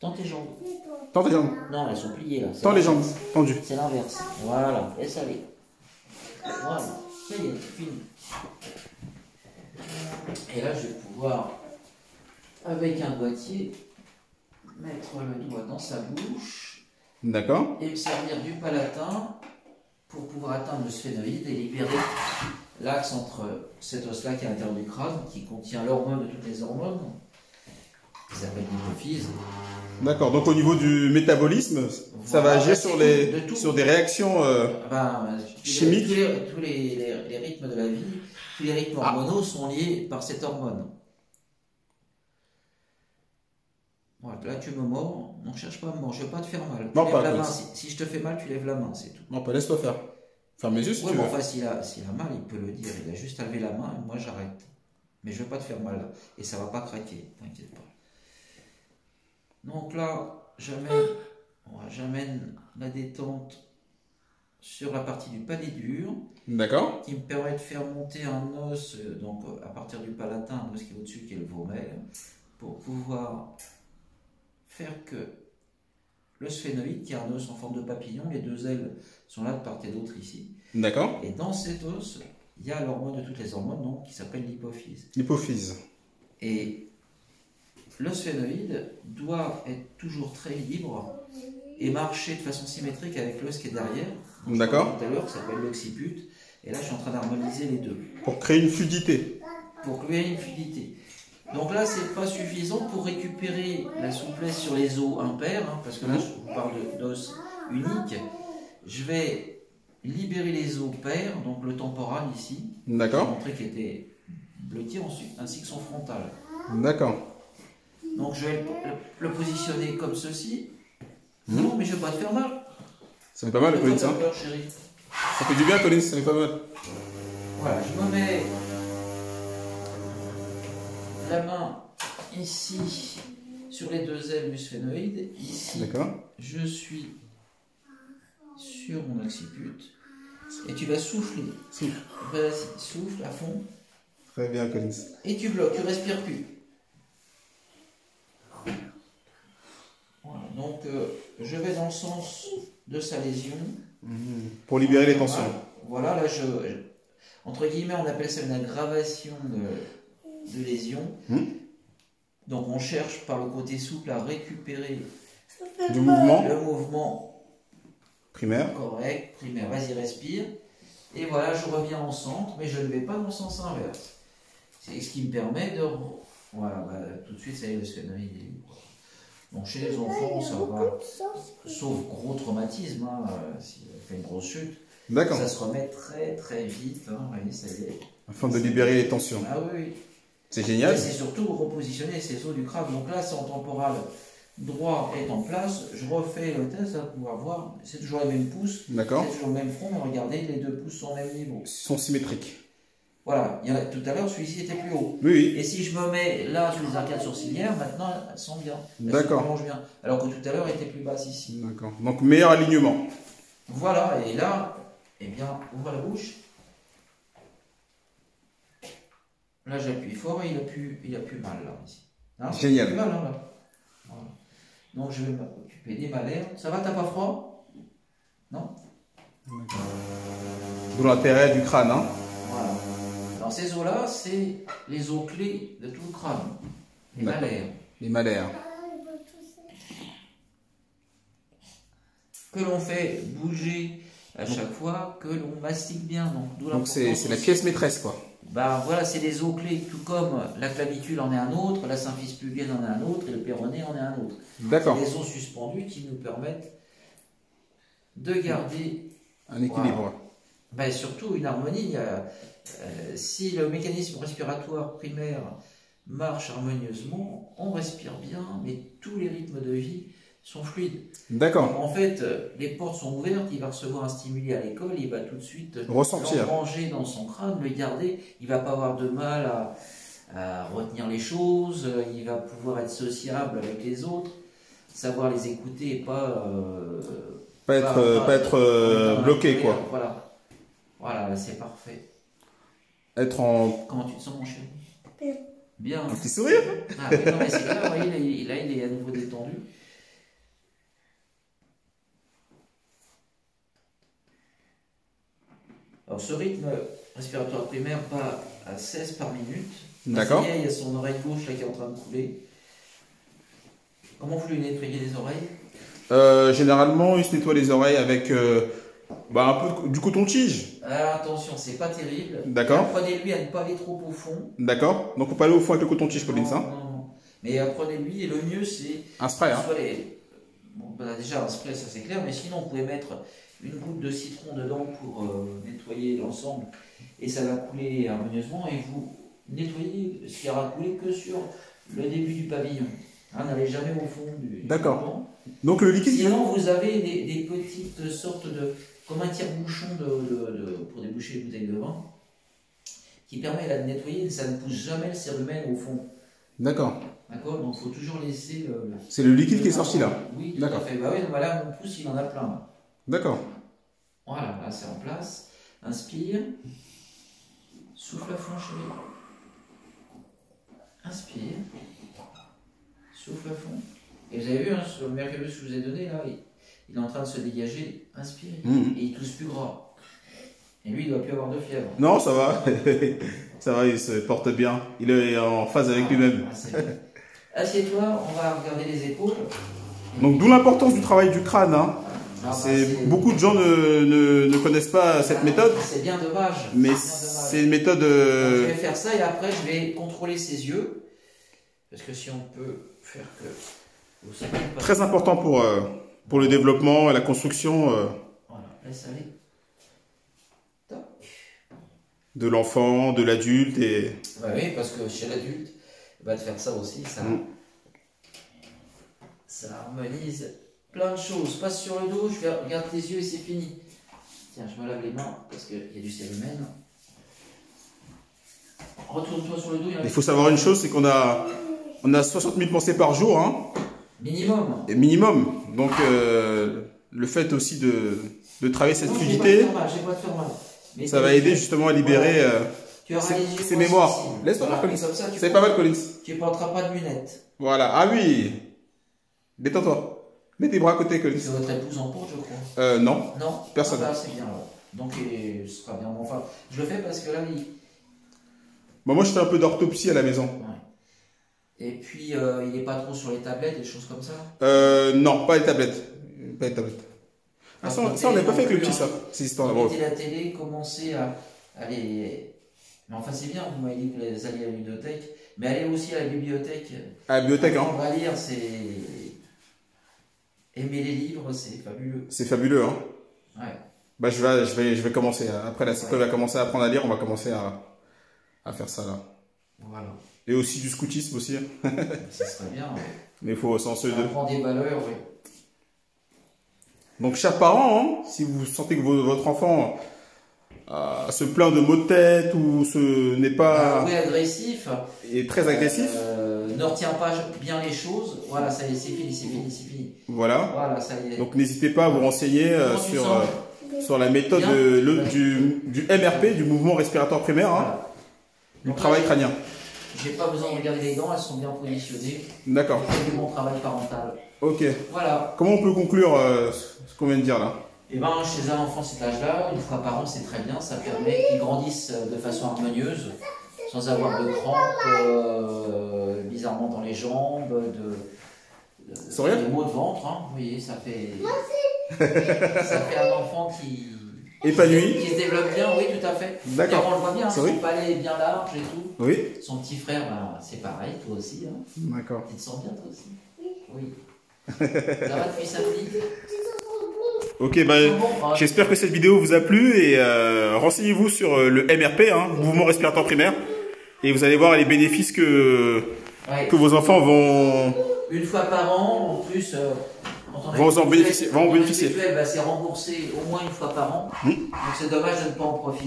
Tends tes jambes. Tends tes jambes. Non, elles sont pliées là. Tends les jambes, tendues. C'est l'inverse. Voilà, laisse aller. Voilà, ça y est, c'est fini. Et là, je vais pouvoir, avec un doigtier, mettre le doigt dans sa bouche. D'accord. Et me servir du palatin pour pouvoir atteindre le sphénoïde et libérer l'axe entre cet os-là qui est à l'intérieur du crâne, qui contient l'hormone de toutes les hormones, qui s'appelle l'hypophyse. D'accord, donc au niveau du métabolisme, ça va agir sur des réactions chimiques. Tous les rythmes de la vie, tous les rythmes hormonaux sont liés par cette hormone. Voilà, là tu me mords, on ne cherche pas à me mordre, je ne veux pas te faire mal. Non, pas la main. Si je te fais mal, tu lèves la main, c'est tout. Non, pas laisse-toi faire. Ferme les yeux si tu veux. Enfin, s'il a mal, il peut le dire, il a juste à lever la main et moi j'arrête. Mais je ne veux pas te faire mal, et ça ne va pas craquer, t'inquiète pas. Donc là, j'amène la détente sur la partie du palais dur. D'accord. Qui me permet de faire monter un os, donc à partir du palatin, un os qui est au-dessus, qui est le vomer, pour pouvoir faire que le sphénoïde, qui est un os en forme de papillon, les deux ailes sont là de part et d'autre ici. D'accord. Et dans cet os, il y a l'hormone de toutes les hormones, donc, qui s'appelle l'hypophyse. L'hypophyse. Et le sphénoïde doit être toujours très libre et marcher de façon symétrique avec l'os qui est derrière. D'accord. Tout à l'heure, ça s'appelle l'occiput. Et là, je suis en train d'harmoniser les deux. Pour créer une fluidité. Pour créer une fluidité. Donc là, c'est pas suffisant pour récupérer la souplesse sur les os impairs, hein, parce que là, je vous parle d'os unique. Je vais libérer les os pairs, donc le temporal ici. D'accord. Je vais montrer qu'il était blotti ensuite, ainsi que son frontal. D'accord. Donc je vais le positionner comme ceci. Non, mais je vais pas te faire mal. Ça fait pas mal, Collins, hein. Peur, chérie. Ça fait du bien, Collins, ça fait pas mal. Voilà, je me mets la main ici sur les deux ailes du sphénoïde. Ici, je suis sur mon occiput. Et tu vas souffler. Vas-y, souffle à fond. Très bien, Collins. Et tu bloques, tu respires plus. Voilà, donc je vais dans le sens de sa lésion. Pour libérer les tensions. Voilà, là, entre guillemets, on appelle ça une aggravation de lésion. Donc on cherche par le côté souple à récupérer du mouvement. Le mouvement primaire. Correct, primaire. Vas-y, respire. Et voilà, je reviens en centre, mais je ne vais pas dans le sens inverse. C'est ce qui me permet de... Voilà, tout de suite, ça y est, le sphénoïde est libre. Donc chez les enfants, ça va, sauf gros traumatisme, hein, s'il fait une grosse chute, ça se remet très très vite, hein, voyez, ça y est. Afin de libérer les tensions. Ah oui. C'est génial. C'est surtout repositionner ces os du crâne. Donc là, son temporal droit est en place. Je refais le test à pouvoir voir. C'est toujours les mêmes pouces. D'accord. C'est toujours le même front, mais regardez, les deux pouces sont au même niveau. Ils sont symétriques. Voilà, tout à l'heure, celui-ci était plus haut. Oui. Et si je me mets là sur les arcades sourcilières, maintenant, elles sont bien. D'accord. Elles se prolongent bien. Alors que tout à l'heure, elles étaient plus basses ici. D'accord. Donc, meilleur alignement. Voilà, et là, eh bien, ouvre la bouche. Là, j'appuie fort et il a plus mal, là, ici. Hein, génial. Il a plus mal, hein, là. Voilà. Donc, je vais m'occuper des malaires. Ça va, t'as pas froid? Non? D'où l'intérêt du crâne, hein. Voilà. Alors ces os-là, c'est les os clés de tout le crâne, les malaires. Les malaires. Que l'on fait bouger à chaque fois, que l'on mastique bien. Donc c'est la pièce maîtresse, quoi. Ben voilà, c'est les os clés, tout comme la clavicule en est un autre, la symphyse pubienne en est un autre, et le péroné en est un autre. D'accord. C'est les os suspendus qui nous permettent de garder un équilibre. Voilà. Ben, surtout une harmonie. Si le mécanisme respiratoire primaire marche harmonieusement, on respire bien, mais tous les rythmes de vie sont fluides. D'accord. En fait, les portes sont ouvertes, il va recevoir un stimuli à l'école, il va tout de suite l'engranger dans son crâne, le garder, il ne va pas avoir de mal à retenir les choses, il va pouvoir être sociable avec les autres, savoir les écouter et pas être bloqué, quoi. Voilà. Voilà, c'est parfait. Être en... Comment tu te sens, mon chéri? Bien. Un petit sourire. Ah, oui, non, mais c'est clair, vous voyez, là, il est à nouveau détendu. Alors, ce rythme respiratoire primaire va à 16 par minute. D'accord. Il y a son oreille gauche là, qui est en train de couler. Comment vous lui nettoyez les oreilles? Généralement, il se nettoie les oreilles avec un peu du coton-tige. Alors attention, c'est pas terrible. D'accord. Apprenez-lui à ne pas aller trop au fond. D'accord. Donc, on peut aller au fond avec le coton-tige, Pauline, ça. Non. Mais apprenez-lui, et le mieux c'est... Un spray, hein. Bon, déjà, un spray, ça c'est clair, mais sinon, vous pouvez mettre une goutte de citron dedans pour nettoyer l'ensemble, et ça va couler harmonieusement, et vous nettoyez ce qui aura coulé que sur le début du pavillon. N'allez jamais au fond du D'accord. Donc le liquide. Sinon, vous avez des petites sortes de, comme un tire-bouchon pour déboucher les bouteilles de vin, qui permet là de nettoyer, et ça ne pousse jamais le cérumen au fond. D'accord. D'accord. Donc il faut toujours laisser. C'est le liquide qui est sorti là. Oui, tout à fait. Bah oui, là mon pouce il en a plein. D'accord. Voilà, là c'est en place. Inspire. Souffle à fond, chérie. Inspire. Souffle à fond. Et vous avez vu, sur le mercurus que je vous ai donné, là, il est en train de se dégager. Inspirez. Et il tousse plus gras. Et lui, il ne doit plus avoir de fièvre. Non, ça va. Ça va, il se porte bien. Il est en phase avec lui-même. Assieds-toi, on va regarder les épaules. Donc, d'où l'importance du travail du crâne. Hein. Beaucoup de gens ne connaissent pas cette méthode. C'est bien dommage. Mais c'est une méthode. Je vais faire ça et après je vais contrôler ses yeux. Parce que si on peut faire que. Très important pour le développement et la construction. Voilà, laisse aller. Toc. De l'enfant, de l'adulte et. Ouais, oui, parce que chez l'adulte, de faire ça aussi, ça harmonise plein de choses. Passe sur le dos, je regarde tes yeux et c'est fini. Tiens, je me lave les mains parce qu'il y a du cérumen. Retourne-toi sur le dos. Il faut savoir une chose, c'est qu'on a 60 000 pensées par jour. Hein. Minimum. Et minimum. Donc, le fait aussi de travailler cette fluidité, ça va aider justement à libérer ces mémoires. Laisse-moi voir, Collins. C'est pas mal, Collins. Tu ne porteras pas de lunettes. Voilà. Ah oui. Détends-toi. Mets tes bras à côté, Collins. C'est votre épouse en porte, je crois. Non. Non. Personne. Ah bah, c'est bien. Donc, ce sera bien. Enfin, je le fais parce que là, moi, je fais un peu d'orthopsie à la maison. Ouais. Et puis, il n'est pas trop sur les tablettes, des choses comme ça? Non, pas les tablettes. Pas les tablettes. Ah, ça, on n'a pas fait avec le petit, ça. Ces histoires-là. Mettez la télé, commencez à aller... Mais enfin, c'est bien, vous m'avez dit que vous alliez à la bibliothèque. Mais allez aussi à la bibliothèque. À la bibliothèque, hein. On va lire, c'est... Aimer les livres, c'est fabuleux. C'est fabuleux, hein. Ouais. Bah, je vais commencer. Après, la école va commencer à apprendre à lire, on va commencer à faire ça, là. Voilà. Et aussi du scoutisme aussi. Ça serait bien. Ouais. Mais il faut au sens de... On prend des valeurs, oui. Donc, chers parents, hein, si vous sentez que votre enfant se plaint de maux de tête ou n'est pas... Oui, agressif. Et très agressif. Ne retient pas bien les choses. Voilà, ça y est, c'est fini, c'est fini, c'est fini. Voilà. Voilà, ça y est. Donc, n'hésitez pas à vous renseigner sur la méthode du MRP, du mouvement respiratoire primaire, hein, voilà. Du travail crânien. J'ai pas besoin de regarder les dents, elles sont bien positionnées. D'accord. C'est du bon travail parental. Ok. Voilà. Comment on peut conclure ce qu'on vient de dire là? Eh bien, chez un enfant cet âge-là, une fois par an, c'est très bien. Ça permet qu'il grandisse de façon harmonieuse, sans avoir de crampes, bizarrement dans les jambes, des maux de ventre. Hein. Vous voyez, ça fait un enfant qui... épanoui. Qui se développe bien, oui, tout à fait. D'accord. On le voit bien, son palais est bien large et tout. Oui. Son petit frère, ben, c'est pareil, toi aussi. Hein. D'accord. Tu te sens bien, toi aussi? Oui. Ça va depuis samedi? Ok, j'espère que cette vidéo vous a plu et renseignez-vous sur le MRP, hein, mouvement respiratoire primaire, et vous allez voir les bénéfices que vos enfants vont... Une fois par an, en plus... vont en bénéficier. C'est remboursé au moins une fois par an. Donc c'est dommage de ne pas en profiter.